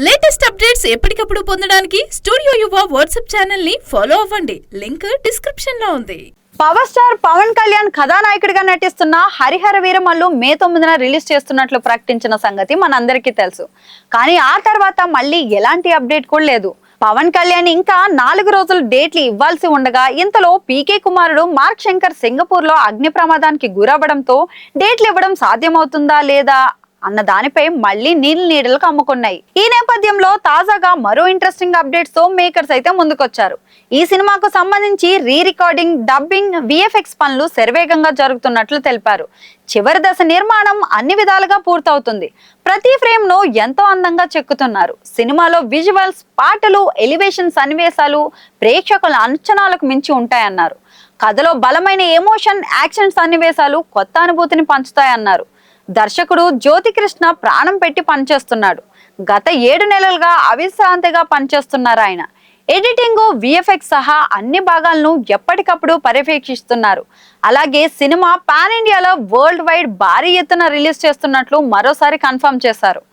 Latest updates ఎప్పటికప్పుడు పొందడానికి studio యువ వాట్సాప్ ఛానల్ ని ఫాలో అవ్వండి. లింక్ డిస్క్రిప్షన్ లో ఉంది. పవర్ స్టార్ పవన్ కళ్యాణ్ కథానాయకుడిగా నటిస్తున్న హరిహర వీరమల్లు మే 9న రిలీజ్ చేస్తున్నట్లు ప్రకటించిన సంగతి మనందరికీ తెలుసు. కానీ ఆ తర్వాత మళ్ళీ ఎలాంటి అప్డేట్ కూడా లేదు. పవన్ కళ్యాణ్ ఇంకా 4 రోజులు డేట్లు ఇవ్వాల్సి ఉండగా ఇంతలో పీకే కుమారుడు మార్క్ శంకర్ సింగపూర్ లో అగ్ని ప్రమాదానికి గురవ్వడంతో డేట్లు ఇవ్వడం సాధ్యమవుతుందా లేదా అన్న దానిపై మళ్లీ నీడలకు అమ్ముకున్నాయి. ఈ నేపథ్యంలో తాజాగా మరో ఇంట్రెస్టింగ్ అప్డేట్స్ తో మేకర్స్ అయితే ముందుకొచ్చారు. ఈ సినిమాకు సంబంధించి రీ రికార్డింగ్, డబ్బింగ్, విఎఫ్ఎక్స్ పనులు శరవేగంగా జరుగుతున్నట్లు తెలిపారు. చివరి దశ నిర్మాణం అన్ని విధాలుగా పూర్తవుతుంది. ప్రతి ఫ్రేమ్ ను ఎంతో అందంగా చెక్కుతున్నారు. సినిమాలో విజువల్స్, పాటలు, ఎలివేషన్ సన్నివేశాలు ప్రేక్షకుల అంచనాలకు మించి ఉంటాయన్నారు. కథలో బలమైన ఎమోషన్, యాక్షన్ సన్నివేశాలు కొత్త అనుభూతిని పంచుతాయన్నారు. దర్శకుడు జ్యోతికృష్ణ ప్రాణం పెట్టి పనిచేస్తున్నాడు. గత 7 నెలలుగా అవిశ్రాంతిగా పనిచేస్తున్నారు ఆయన. ఎడిటింగ్, విఎఫ్ఎక్స్ సహా అన్ని భాగాలను ఎప్పటికప్పుడు పర్యవేక్షిస్తున్నారు. అలాగే సినిమా పాన్ ఇండియాలో వరల్డ్ వైడ్ భారీ ఎత్తున రిలీజ్ చేస్తున్నట్లు మరోసారి కన్ఫర్మ్ చేశారు.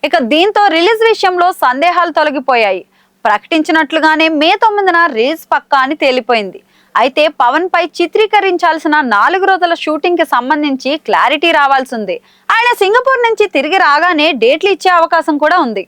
ఇక దీంతో రిలీజ్ విషయంలో సందేహాలు తొలగిపోయాయి. ప్రకటించినట్లుగానే మే 9న రిలీజ్ పక్కా అని తేలిపోయింది. అయితే పవన్ పై చిత్రీకరించాల్సిన 4 రోజుల షూటింగ్ కి సంబంధించి క్లారిటీ రావాల్సింది. ఆయన సింగపూర్ నుంచి తిరిగి రాగానే డేట్లు ఇచ్చే అవకాశం కూడా ఉంది.